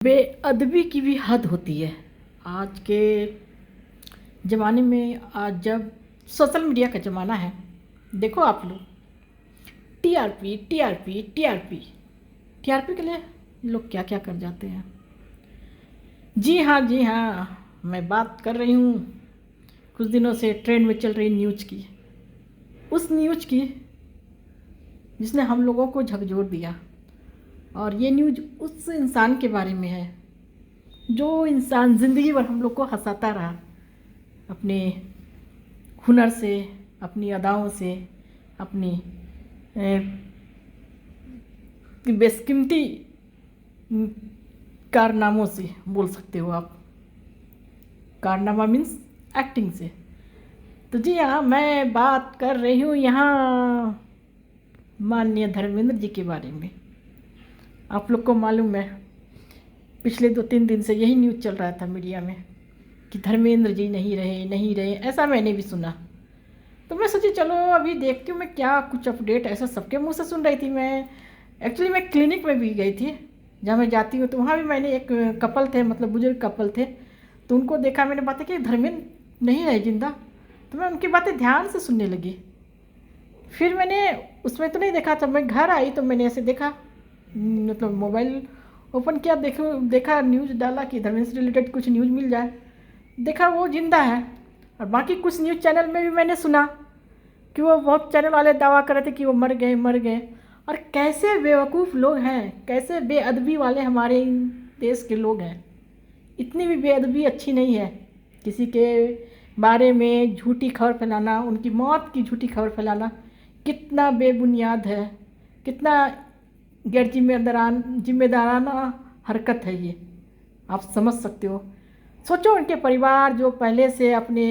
बेअदबी की भी हद होती है आज के ज़माने में। आज जब सोशल मीडिया का ज़माना है, देखो आप लोग टीआरपी टीआरपी टीआरपी टीआरपी के लिए लोग क्या क्या कर जाते हैं। जी हाँ, मैं बात कर रही हूँ कुछ दिनों से ट्रेंड में चल रही न्यूज़ की, उस न्यूज़ की जिसने हम लोगों को झकझोर दिया। और ये न्यूज़ उस इंसान के बारे में है जो इंसान ज़िंदगी भर हम लोग को हंसाता रहा, अपने हुनर से, अपनी अदाओं से, अपनी बेशकीमती कारनामों से, बोल सकते हो आप। कारनामा मीन्स एक्टिंग से। तो जी हाँ, मैं बात कर रही हूँ यहाँ माननीय धर्मेंद्र जी के बारे में। आप लोग को मालूम है, पिछले 2-3 दिन से यही न्यूज़ चल रहा था मीडिया में कि धर्मेंद्र जी नहीं रहे, ऐसा मैंने भी सुना। तो मैं सोची चलो अभी देखती हूँ मैं क्या कुछ अपडेट, ऐसा सबके मुंह से सुन रही थी। मैं क्लिनिक में भी गई थी, जहाँ मैं जाती हूँ, तो वहाँ भी मैंने एक कपल थे, मतलब बुजुर्ग कपल थे, तो उनको देखा मैंने, बातें कि धर्मेंद्र नहीं रहे जिंदा। तो मैं उनकी बातें ध्यान से सुनने लगी। फिर मैंने उसमें तो नहीं देखा, जब मैं घर आई तो मैंने ऐसे देखा, मतलब मोबाइल ओपन किया, देखा न्यूज़ डाला कि धर्मेंद्र से रिलेटेड कुछ न्यूज़ मिल जाए। देखा वो जिंदा है। और बाकी कुछ न्यूज़ चैनल में भी मैंने सुना कि वो बहुत चैनल वाले दावा कर रहे थे कि वो मर गए। और कैसे बेवकूफ़ लोग हैं, कैसे बेअदबी वाले हमारे इन देश के लोग हैं। इतनी भी बेअदबी अच्छी नहीं है। किसी के बारे में झूठी खबर फैलाना, उनकी मौत की झूठी खबर फैलाना कितना बेबुनियाद है, कितना गैर जिम्मेदाराना हरकत है ये, आप समझ सकते हो। सोचो उनके परिवार जो पहले से अपने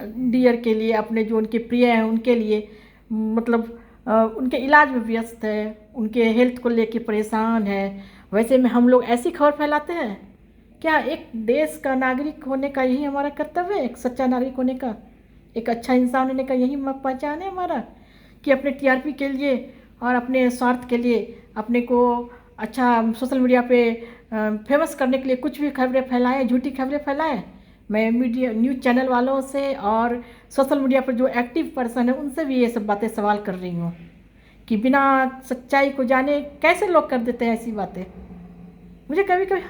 डियर के लिए, अपने जो उनके प्रिय हैं उनके लिए, मतलब उनके इलाज में व्यस्त है, उनके हेल्थ को लेके परेशान है। वैसे में हम लोग ऐसी खबर फैलाते हैं। क्या एक देश का नागरिक होने का यही हमारा कर्तव्य है? एक सच्चा नागरिक होने का, एक अच्छा इंसान होने का यही पहचान है हमारा, कि अपने टीआरपी के लिए और अपने स्वार्थ के लिए, अपने को अच्छा सोशल मीडिया पे फेमस करने के लिए कुछ भी खबरें फैलाएं, झूठी खबरें फैलाएं। मैं मीडिया न्यूज़ चैनल वालों से और सोशल मीडिया पर जो एक्टिव पर्सन है उनसे भी ये सब बातें सवाल कर रही हूँ कि बिना सच्चाई को जाने कैसे लोग कर देते हैं ऐसी बातें। मुझे कभी कभी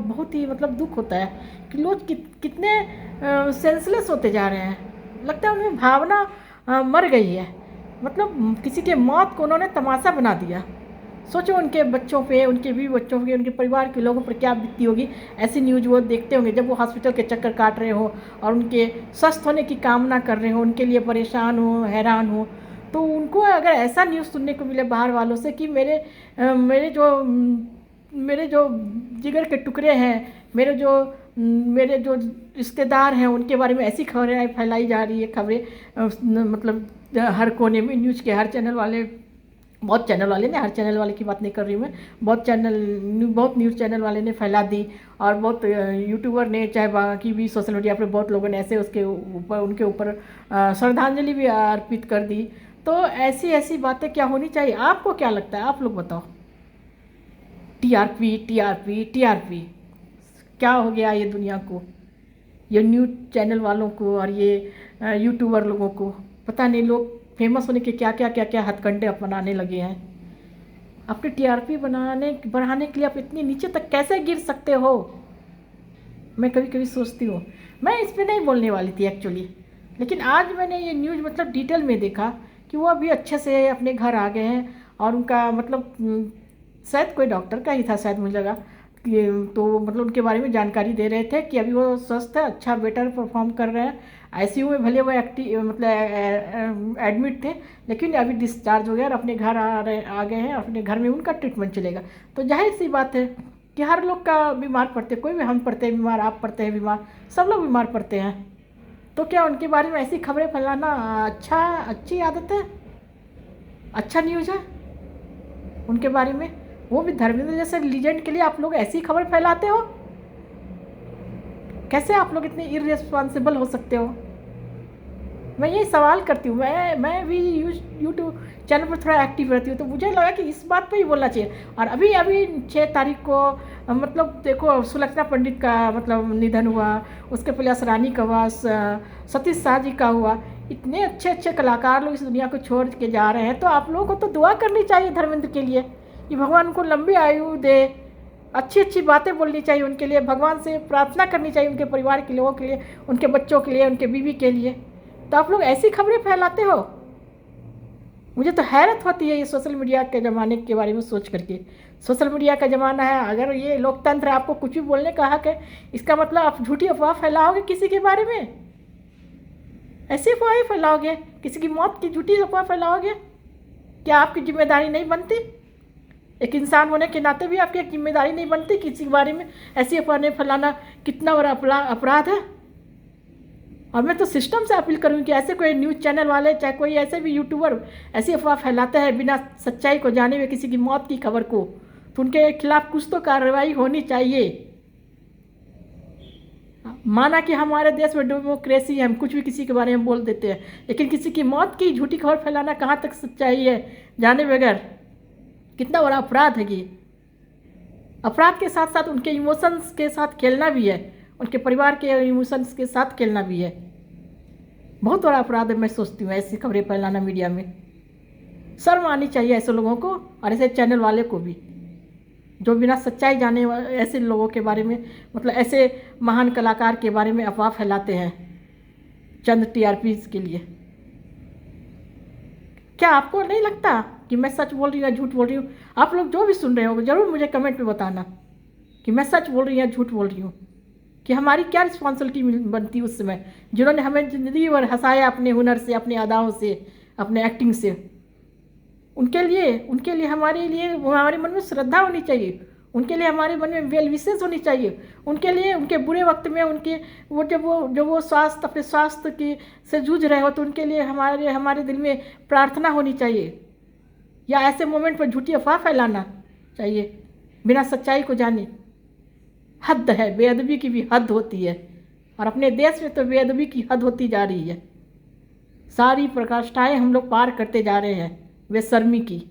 बहुत ही मतलब दुख होता है कि लोग कितने सेंसलेस होते जा रहे हैं। लगता है उनमें भावना मर गई है। मतलब किसी के मौत को उन्होंने तमाशा बना दिया। सोचो उनके बच्चों पे, उनके बीवी बच्चों पे, उनके परिवार के लोगों पर क्या बीतती होगी। ऐसी न्यूज़ वो देखते होंगे जब वो हॉस्पिटल के चक्कर काट रहे हो और उनके स्वस्थ होने की कामना कर रहे हो, उनके लिए परेशान हो, हैरान हो। तो उनको अगर ऐसा न्यूज़ सुनने को मिले बाहर वालों से कि मेरे जो जिगर के टुकड़े हैं, मेरे जो रिश्तेदार हैं, उनके बारे में ऐसी खबरें फैलाई जा रही है, खबरें मतलब हर कोने में न्यूज़ के हर चैनल वाले, बहुत चैनल वाले ने, हर चैनल वाले की बात नहीं कर रही हूँ मैं, बहुत न्यूज़ चैनल वाले ने फैला दी। और बहुत यूट्यूबर ने, चाहे बाकी भी सोशल मीडिया पर बहुत लोगों ने ऐसे उनके ऊपर श्रद्धांजलि भी अर्पित कर दी। तो ऐसी ऐसी बातें क्या होनी चाहिए? आपको क्या लगता है? आप लोग बताओ। टीआरपी टीआरपी टीआरपी, क्या हो गया ये दुनिया को, ये न्यूज़ चैनल वालों को और ये यूट्यूबर लोगों को? पता नहीं लोग फेमस होने के क्या हथकंडे अपनाने लगे हैं। अपनी टीआरपी बढ़ाने के लिए आप इतनी नीचे तक कैसे गिर सकते हो? मैं कभी कभी सोचती हूँ। मैं इस पर नहीं बोलने वाली थी एक्चुअली, लेकिन आज मैंने ये न्यूज़ मतलब डिटेल में देखा कि वो अभी अच्छे से अपने घर आ गए हैं। और उनका मतलब शायद कोई डॉक्टर का ही था, शायद मुझे लगा तो मतलब उनके बारे में जानकारी दे रहे थे कि अभी वो स्वस्थ है, अच्छा बेटर परफॉर्म कर रहे हैं। आईसीयू में भले वो मतलब एडमिट थे, लेकिन अभी डिस्चार्ज हो गया और अपने घर आ गए हैं। अपने घर में उनका ट्रीटमेंट चलेगा। तो जाहिर सी बात है कि हर लोग का बीमार पड़ते, कोई भी, हम पड़ते हैं बीमार, आप पड़ते हैं बीमार, सब लोग बीमार पड़ते हैं। तो क्या उनके बारे में ऐसी खबरें फैलाना अच्छी आदत है? अच्छा न्यूज़ है उनके बारे में? वो भी धर्मेंद्र जैसे लीजेंड के लिए आप लोग ऐसी खबर फैलाते हो? कैसे आप लोग इतने इर्रेस्पॉन्सिबल हो सकते हो? मैं यही सवाल करती हूँ। मैं भी यूट्यूब चैनल पर थोड़ा एक्टिव रहती हूँ, तो मुझे लगा कि इस बात पे ही बोलना चाहिए। और अभी अभी 6 तारीख को मतलब देखो सुलक्षणा पंडित का मतलब निधन हुआ, उसके पहले असरानी का हुआ, सतीश शाह जी का हुआ। इतने अच्छे अच्छे कलाकार लोग इस दुनिया को छोड़ के जा रहे हैं, तो आप लोगों को तो दुआ करनी चाहिए धर्मेंद्र के लिए कि भगवान उनको लंबी आयु दे, अच्छी अच्छी बातें बोलनी चाहिए उनके लिए, भगवान से प्रार्थना करनी चाहिए उनके परिवार के लोगों के लिए, उनके बच्चों के लिए, उनके बीवी के लिए। तो आप लोग ऐसी खबरें फैलाते हो। मुझे तो हैरत होती है ये सोशल मीडिया के ज़माने के बारे में सोच करके। सोशल मीडिया का ज़माना है, अगर ये लोकतंत्र है, आपको कुछ भी बोलने का हक है, इसका मतलब आप झूठी अफवाह फैलाओगे किसी के बारे में, ऐसी अफवाहें फैलाओगे, किसी की मौत की झूठी अफवाह फैलाओगे। क्या आपकी जिम्मेदारी नहीं बनती? एक इंसान होने के नाते भी आपकी एक जिम्मेदारी नहीं बनती किसी के बारे में ऐसी अफवाह फैलाना? कितना बड़ा अपराध है। और मैं तो सिस्टम से अपील करूँ कि ऐसे कोई न्यूज़ चैनल वाले, चाहे कोई ऐसे भी यूट्यूबर ऐसी अफवाह फैलाते हैं बिना सच्चाई को जाने हुए किसी की मौत की खबर को, तो उनके खिलाफ कुछ तो कार्रवाई होनी चाहिए। माना कि हमारे देश में डेमोक्रेसी है, हम कुछ भी किसी के बारे में बोल देते हैं, लेकिन किसी की मौत की झूठी खबर फैलाना कहाँ तक सच्चाई है जाने बगैर? कितना बड़ा अपराध है ये। अपराध के साथ साथ उनके इमोशंस के साथ खेलना भी है, उनके परिवार के इमोशंस के साथ खेलना भी है। बहुत बड़ा अपराध है, मैं सोचती हूँ ऐसी खबरें फैलाना मीडिया में। शर्म आनी चाहिए ऐसे लोगों को और ऐसे चैनल वाले को भी, जो बिना सच्चाई जाने ऐसे लोगों के बारे में, मतलब ऐसे महान कलाकार के बारे में अफवाह फैलाते हैं चंद टीआरपीज के लिए। क्या आपको नहीं लगता कि मैं सच बोल रही हूँ या झूठ बोल रही हूँ? आप लोग जो भी सुन रहे हो ज़रूर मुझे कमेंट में बताना कि मैं सच बोल रही हूँ या झूठ बोल रही हूँ, कि हमारी क्या रिस्पॉन्सिबिलिटी बनती उस समय, जिन्होंने हमें ज़िंदगी भर हंसाया अपने हुनर से, अपने अदाओं से, अपने एक्टिंग से। उनके लिए हमारे मन में श्रद्धा होनी चाहिए, उनके लिए हमारे मन में वेल विशेष होनी चाहिए, उनके लिए उनके बुरे वक्त में उनके वो स्वास्थ्य, अपने स्वास्थ्य की से जूझ रहे हो, तो उनके लिए हमारे दिल में प्रार्थना होनी चाहिए। या ऐसे मोमेंट पर झूठी अफवाह फैलाना चाहिए बिना सच्चाई को जाने? हद है, बेअदबी की भी हद होती है। और अपने देश में तो बेअदबी की हद होती जा रही है। सारी प्रकाष्ठाएं हम लोग पार करते जा रहे हैं बेशर्मी की,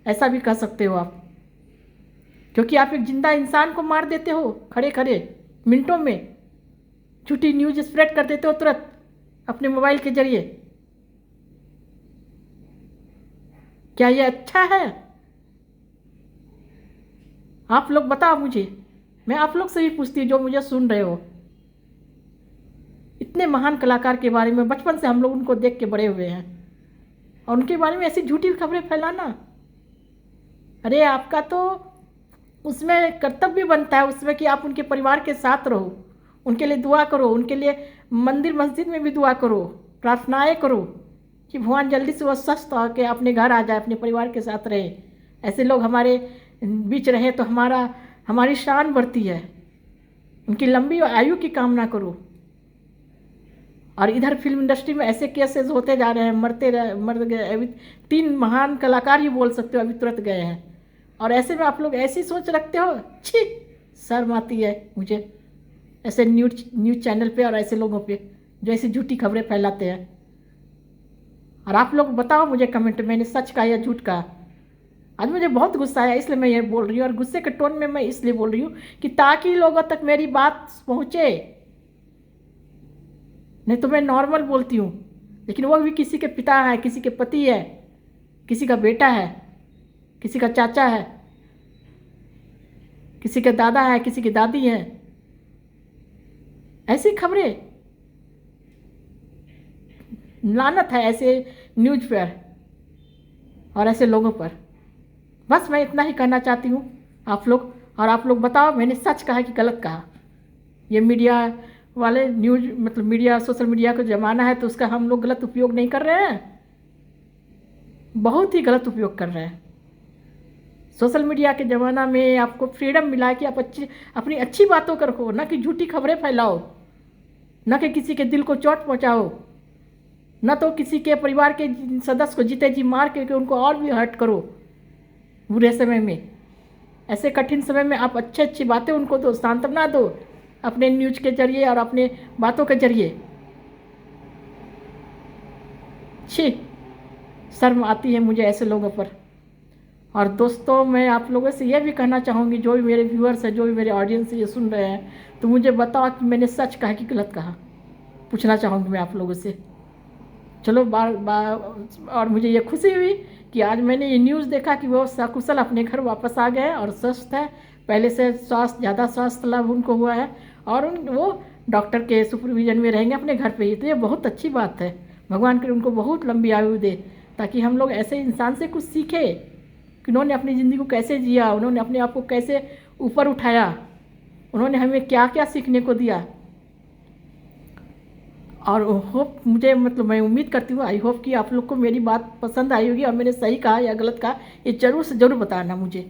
ऐसा भी कह सकते हो आप, क्योंकि आप एक जिंदा इंसान को मार देते हो खड़े खड़े मिनटों में, झूठी न्यूज़ स्प्रेड कर देते हो तुरंत अपने मोबाइल के जरिए। क्या ये अच्छा है? आप लोग बताओ मुझे, मैं आप लोग से भी पूछती हूँ जो मुझे सुन रहे हो। इतने महान कलाकार के बारे में बचपन से हम लोग उनको देख के बड़े हुए हैं, और उनके बारे में ऐसी झूठी खबरें फैलाना, अरे आपका तो उसमें कर्तव्य बनता है उसमें कि आप उनके परिवार के साथ रहो, उनके लिए दुआ करो, उनके लिए मंदिर मस्जिद में भी दुआ करो, प्रार्थनाएं करो कि भगवान जल्दी से वो स्वस्थ होकर अपने घर आ जाए, अपने परिवार के साथ रहे। ऐसे लोग हमारे बीच रहे तो हमारी शान बढ़ती है। उनकी लंबी आयु की कामना करो। और इधर फिल्म इंडस्ट्री में ऐसे केसेस होते जा रहे हैं, मर गए। अभी 3 महान कलाकार ही बोल सकते हो अभी तुरंत गए हैं, और ऐसे में आप लोग ऐसी सोच रखते हो। छी, शर्म आती है मुझे ऐसे न्यूज़ चैनल पे और ऐसे लोगों पे जो ऐसी झूठी खबरें फैलाते हैं। और आप लोग बताओ मुझे कमेंट में, मैंने सच कहा या झूठ कहा? आज मुझे बहुत गुस्सा आया, इसलिए मैं ये बोल रही हूँ, और गुस्से के टोन में मैं इसलिए बोल रही हूँ कि ताकि लोगों तक मेरी बात पहुँचे। नहीं तो मैं नॉर्मल बोलती हूँ, लेकिन वो भी किसी के पिता है, किसी के पति है, किसी का बेटा है, किसी का चाचा है, किसी के दादा है, किसी की दादी है। ऐसी खबरें, लानत है ऐसे न्यूज़ पर और ऐसे लोगों पर। बस मैं इतना ही कहना चाहती हूँ आप लोग, और आप लोग बताओ मैंने सच कहा कि गलत कहा। ये मीडिया वाले न्यूज़ मतलब मीडिया, सोशल मीडिया का ज़माना है, तो उसका हम लोग गलत उपयोग नहीं कर रहे हैं? बहुत ही गलत उपयोग कर रहे हैं। सोशल मीडिया के ज़माना में आपको फ्रीडम मिला है कि आप अपनी अच्छी बातों को रखो, ना कि झूठी खबरें फैलाओ, ना कि किसी के दिल को चोट पहुँचाओ, ना तो किसी के परिवार के सदस्य को जीते जी मार के उनको और भी हर्ट करो बुरे समय में। ऐसे कठिन समय में आप अच्छी बातें उनको दो, सांत्वना दो अपने न्यूज़ के जरिए और अपने बातों के जरिए। छी, शर्म आती है मुझे ऐसे लोगों पर। और दोस्तों, मैं आप लोगों से यह भी कहना चाहूँगी, जो भी मेरे व्यूअर्स हैं, जो भी मेरे ऑडियंस ये सुन रहे हैं, तो मुझे बताओ कि मैंने सच कहा कि गलत कहा। पूछना चाहूँगी मैं आप लोगों से। चलो बार बार। और मुझे ये खुशी हुई कि आज मैंने ये न्यूज़ देखा कि वो सकुशल अपने घर वापस आ गए और स्वस्थ है। पहले से स्वास्थ्य ज़्यादा स्वास्थ्य लाभ उनको हुआ है और वो डॉक्टर के सुपरविजन में रहेंगे अपने घर पे ही। तो ये बहुत अच्छी बात है। भगवान करे उनको बहुत लंबी आयु दे, ताकि हम लोग ऐसे इंसान से कुछ सीखें कि उन्होंने अपनी ज़िंदगी को कैसे जिया, उन्होंने अपने आप को कैसे ऊपर उठाया, उन्होंने हमें क्या क्या सीखने को दिया। और होप मुझे मतलब मैं उम्मीद करती हूँ, आई होप कि आप लोग को मेरी बात पसंद आई होगी और मैंने सही कहा या गलत कहा, ये ज़रूर से ज़रूर बताना मुझे।